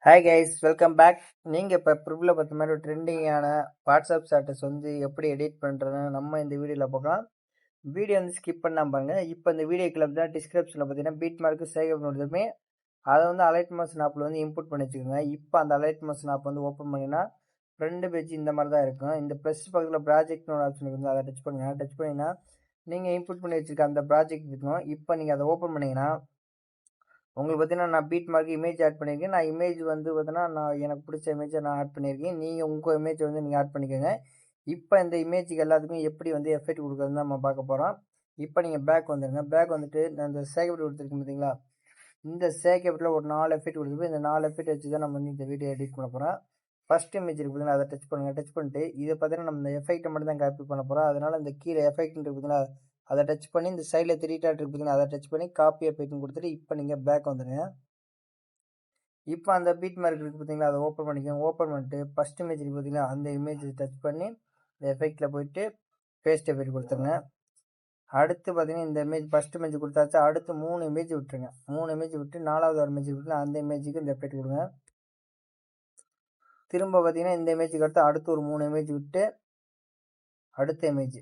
Hi guys, welcome back. நீங்கள் இப்போ ப்ரிவ்ல பார்த்த மாதிரி ஒரு ட்ரெண்டிங்கான வாட்ஸ்அப் ஸ்டேட்டஸ் வந்து எப்படி எடிட் பண்ணுறதுன்னு நம்ம இந்த வீடியோவில் பார்க்கலாம். வீடியோ வந்து ஸ்கிப் பண்ணாமல் பாருங்க. இப்போ இந்த வீடியோக்குள்ள தான் டிஸ்கிரிப்ஷனில் பார்த்தீங்கன்னா பீட் மார்க்கு சேவ் பண்ணுறதுமே அதை வந்து அலைட்மோஷன் ஆப்பில் வந்து இன்புட் பண்ணி வச்சுக்கோங்க. இப்போ அந்த அலைட்மோஷன் ஆப் வந்து ஓப்பன் பண்ணிங்கன்னா ஃப்ரெண்டு பேஜ் இந்த மாதிரி தான் இருக்கும். இந்த ப்ளஸ் பக்கத்தில் ப்ராஜெக்ட்னு ஒரு ஆப்ஷன் இருக்குது, அதை டச் பண்ணுங்க. டச் பண்ணிங்கன்னா நீங்கள் இன்புட் பண்ணி வச்சுருக்க அந்த ப்ராஜெக்ட் இருக்கும். இப்போ நீங்கள் அதை ஓப்பன் பண்ணிங்கன்னா உங்களுக்கு பார்த்தீங்கன்னா நான் பீட் மார்க் இமேஜ் ஆட் பண்ணியிருக்கேன். நான் இமேஜ் வந்து பார்த்தீங்கன்னா நான் எனக்கு பிடிச்ச இமேஜை நான் ஆட் பண்ணியிருக்கேன். நீங்கள் உங்கள் இமேஜ் வந்து நீங்கள் ஆட் பண்ணிக்கோங்க. இப்போ இந்த இமேஜுக்கு எல்லாத்துக்கும் எப்படி வந்து எஃபெக்ட் கொடுக்குறதுன்னு நம்ம பார்க்க போகிறோம். இப்போ நீங்கள் பேக் வந்துடுங்க. பேக் வந்துட்டு நான் இந்த சேகப்பட்டு கொடுத்துருக்கேன் பார்த்தீங்களா, இந்த சேகப்பட்டில் ஒரு 4 எஃபெக்ட் கொடுத்துருப்போம். இந்த 4 எஃபெக்ட் வச்சு தான் நம்ம வந்து இந்த வீடியோ எடிட் பண்ண போகிறோம். ஃபஸ்ட் இமேஜ் இருக்குது பார்த்தீங்கன்னா, அதை டச் பண்ணுங்கள். டச் பண்ணிட்டு இதை பார்த்தீங்கன்னா நம்ம இந்த எஃபெக்ட்டை மட்டும் தான் காப்பி பண்ண போகிறோம். அதனால் இந்த கீழே எஃபெக்ட் இருக்குது பார்த்தீங்களா, அதை டச் பண்ணி இந்த சைடில் 3 டாட் இருக்குது பார்த்தீங்கன்னா, அதை டச் பண்ணி காப்பி எஃபெக்ட்னு கொடுத்துட்டு இப்போ நீங்கள் பேக் வந்துடுங்க. இப்போ அந்த பீட் மார்க் இருக்குது பார்த்தீங்களா, அதை ஓப்பன் பண்ணிக்கோங்க. ஓப்பன் பண்ணிட்டு ஃபஸ்ட் இமேஜ் இருக்குது பார்த்தீங்களா, அந்த இமேஜை டச் பண்ணி இந்த எஃபெக்டில் போயிட்டு பேஸ்ட் எஃபெக்ட் கொடுத்துருங்க. அடுத்து பார்த்தீங்கன்னா இந்த இமேஜ் ஃபஸ்ட் இமேஜ் கொடுத்தாச்சு. அடுத்து 3 இமேஜ் விட்டுருங்க. 3 இமேஜ் விட்டு 4வது ஒரு இமேஜ் விட்டு அந்த இமேஜுக்கு இந்த எஃபெக்ட் கொடுங்க. திரும்ப பார்த்தீங்கன்னா இந்த இமேஜுக்கு அடுத்து ஒரு 3 இமேஜ் விட்டு அடுத்த இமேஜ்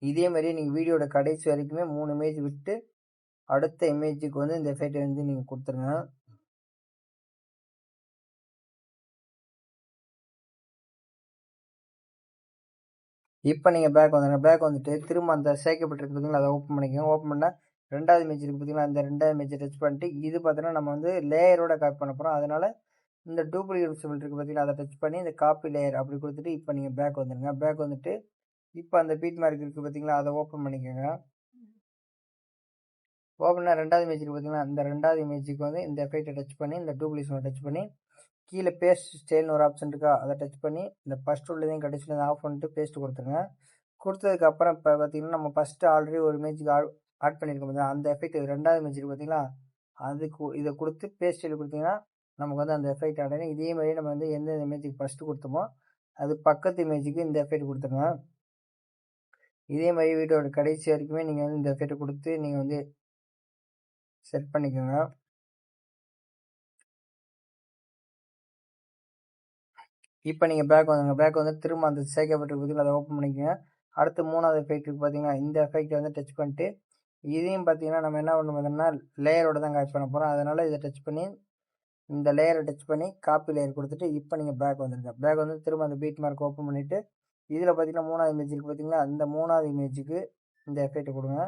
இதே மாதிரியே நீங்கள் வீடியோட கடைசி வரைக்குமே 3 இமேஜ் விட்டு அடுத்த இமேஜுக்கு வந்து இந்த எஃபெக்டை வந்து நீங்கள் கொடுத்துருங்க. இப்போ நீங்கள் பேக் வந்துடுங்க. பேக் வந்துட்டு திரும்ப அந்த சேர்க்கப்பட்டிருக்கு பார்த்தீங்களா, அதை ஓப்பன் பண்ணிக்கோங்க. ஓப்பன் பண்ணால் 2வது இமேஜ் இருக்குது பார்த்தீங்களா, அந்த 2வது இமேஜை டச் பண்ணிட்டு இது பார்த்தீங்கன்னா நம்ம வந்து லேயரோட காப்பி பண்ண போகிறோம். அதனால் இந்த டூப்ளிகேட் சிம்பிள் இருக்குது பார்த்தீங்களா, அதை டச் பண்ணி இந்த காப்பி லேயர் அப்படி கொடுத்துட்டு இப்போ நீங்கள் பேக் வந்துடுங்க. பேக் வந்துட்டு இப்போ அந்த பீட் மார்க் இருக்குது பார்த்தீங்களா, அதை ஓப்பன் பண்ணிக்கோங்க. ஓப்பன் பண்ணால் 2வது இமேஜ் இருக்குது பார்த்தீங்களா, இந்த 2வது இமேஜுக்கு வந்து இந்த எஃபெக்டை டச் பண்ணி இந்த டூப்ளிகேஷனை டச் பண்ணி கீழே பேஸ்ட் ஸ்டைல்னு ஒரு ஆப்ஷன் இருக்கா, அதை டச் பண்ணி இந்த ஃபஸ்ட் உள்ளதையும் கடைசியில் ஆஃப் பண்ணிட்டு பேஸ்ட் கொடுத்துருங்க. கொடுத்ததுக்கப்புறம் இப்போ பார்த்தீங்கன்னா நம்ம ஃபஸ்ட்டு ஆல்ரெடி ஒரு இமேஜுக்கு ஆட் பண்ணியிருக்கோம் பார்த்தீங்களா, அந்த எஃபெக்ட் 2வது இமேஜுக்கு பார்த்தீங்களா, அதுக்கு இதை கொடுத்து பேஸ்ட்டில் கொடுத்தீங்கன்னா நமக்கு வந்து அந்த எஃபெக்ட் ஆட் ஆகிடும். இதே மாதிரி நம்ம வந்து எந்த இமேஜுக்கு ஃபஸ்ட்டு கொடுத்தோமோ அது பக்கத்து இமேஜுக்கு இந்த எஃபெக்ட் கொடுத்துருங்க. இதே மாதிரி வீடியோட கடைசி வரைக்குமே நீங்கள் வந்து இந்த எஃபெக்ட் கொடுத்து நீங்கள் வந்து செட் பண்ணிக்கோங்க. இப்போ நீங்கள் பேக் வந்துங்க. பேக் வந்து திரும்ப அந்த சேர்க்கப்பட்டிருக்கு பார்த்தீங்களா, அதை ஓப்பன் பண்ணிக்கோங்க. அடுத்து 3வது எஃபெக்ட்டுக்கு பார்த்தீங்கன்னா இந்த எஃபெக்ட் வந்து டச் பண்ணிட்டு இதையும் பார்த்தீங்கன்னா நம்ம என்ன பண்ண பார்த்தோம்னா லேயரோட தான் காப்பி பண்ண போகிறோம். அதனால் இதை டச் பண்ணி இந்த லேயரை டச் பண்ணி காப்பி லேயர் கொடுத்துட்டு இப்போ நீங்கள் பேக் வந்துடுங்க. பேக் வந்து திரும்ப அந்த பீட் மார்க் ஓப்பன் பண்ணிவிட்டு இதில் பார்த்தீங்கன்னா 3வது இமேஜ் இருக்குது பார்த்தீங்களா, அந்த 3வது இமேஜுக்கு இந்த எஃபெக்ட் கொடுங்க.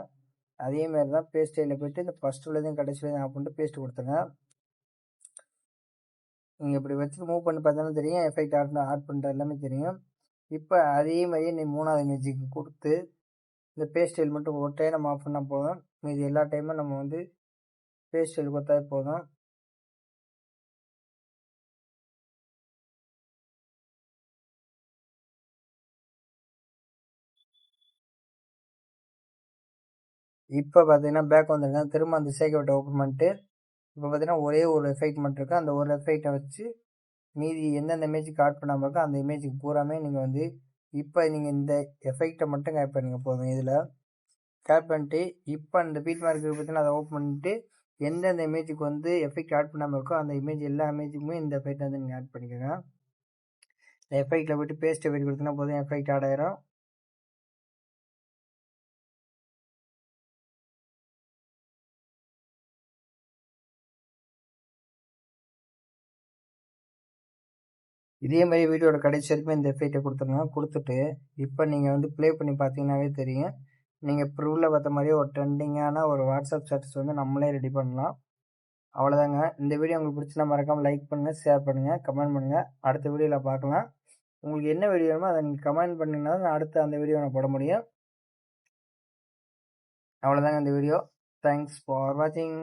அதேமாரி தான் பேஸ்ட் ஸ்டைலில் போய்ட்டு இந்த ஃபஸ்ட் உள்ளதையும் கடைசியிலையும் ஆஃப் பண்ணிட்டு பேஸ்ட் கொடுத்துங்க. நீங்கள் இப்படி வச்சு மூவ் பண்ணி பார்த்தாலும் தெரியும், எஃபெக்ட் ஆட் பண்ணுற எல்லாமே தெரியும். இப்போ அதே மாதிரியே நீ 3வது இமேஜுக்கு கொடுத்து இந்த பேஸ்ட் ஸ்டைல் மட்டும் ஒரு டைம் நம்ம ஆஃப் பண்ணால் போதும். மீதி எல்லா டைமும் நம்ம வந்து பேஸ்ட் ஸ்டைல் கொடுத்தாவே போதும். இப்போ பார்த்தீங்கன்னா பேக் வந்துடுங்க. திரும்ப அந்த சேகவட்டை ஓப்பன் பண்ணிட்டு இப்போ பார்த்தீங்கன்னா ஒரே ஒரு எஃபெக்ட் மட்டும் இருக்குது. அந்த ஒரு எஃபெக்டை வச்சு மீதி எந்தெந்த இமேஜுக்கு ஆட் பண்ணாமல் இருக்கோ அந்த இமேஜுக்கு பூராமே நீங்கள் வந்து இப்போ நீங்கள் இந்த எஃபெக்டை மட்டும் கேப் பண்ணுங்க போதும். இதில் கேப் பண்ணிட்டு இப்போ அந்த பீட் மார்க் பார்த்தீங்கன்னா அதை ஓப்பன் பண்ணிட்டு எந்தெந்த இமேஜுக்கு வந்து எஃபெக்ட் ஆட் பண்ணாமல் இருக்கோ அந்த இமேஜ் எல்லா இமேஜுக்குமே இந்த எஃபெக்ட் வந்து நீங்கள் ஆட் பண்ணிக்கோங்க. இந்த எஃபெக்டில் போய்ட்டு பேஸ்ட் எஃபெக்ட் கொடுத்தீங்கன்னா போதும், எஃபெக்ட் ஆட் ஆயிரும். இதே மாதிரி வீடியோட கடைசி வரைக்கும் இந்த எஃபெக்டை கொடுத்துருங்க. கொடுத்துட்டு இப்போ நீங்கள் வந்து ப்ளே பண்ணி பார்த்தீங்கன்னாவே தெரியும், நீங்கள் ப்ரூவில் பார்த்த மாதிரியே ஒரு ட்ரெண்டிங்கான ஒரு வாட்ஸ்அப் ஸ்டேட்டஸ் வந்து நம்மளே ரெடி பண்ணலாம். அவ்வளோதாங்க. இந்த வீடியோ உங்களுக்கு பிடிச்சினா மறக்காமல் லைக் பண்ணுங்கள், ஷேர் பண்ணுங்கள், கமெண்ட் பண்ணுங்கள். அடுத்த வீடியோவில் பார்க்கலாம். உங்களுக்கு என்ன வீடியோ வேணுமோ அதை நீங்கள் கமெண்ட் பண்ணிங்கன்னா தான் அடுத்து அந்த வீடியோ நான் போட முடியும். அவ்வளோதாங்க இந்த வீடியோ. தேங்க்ஸ் ஃபார் வாட்சிங்.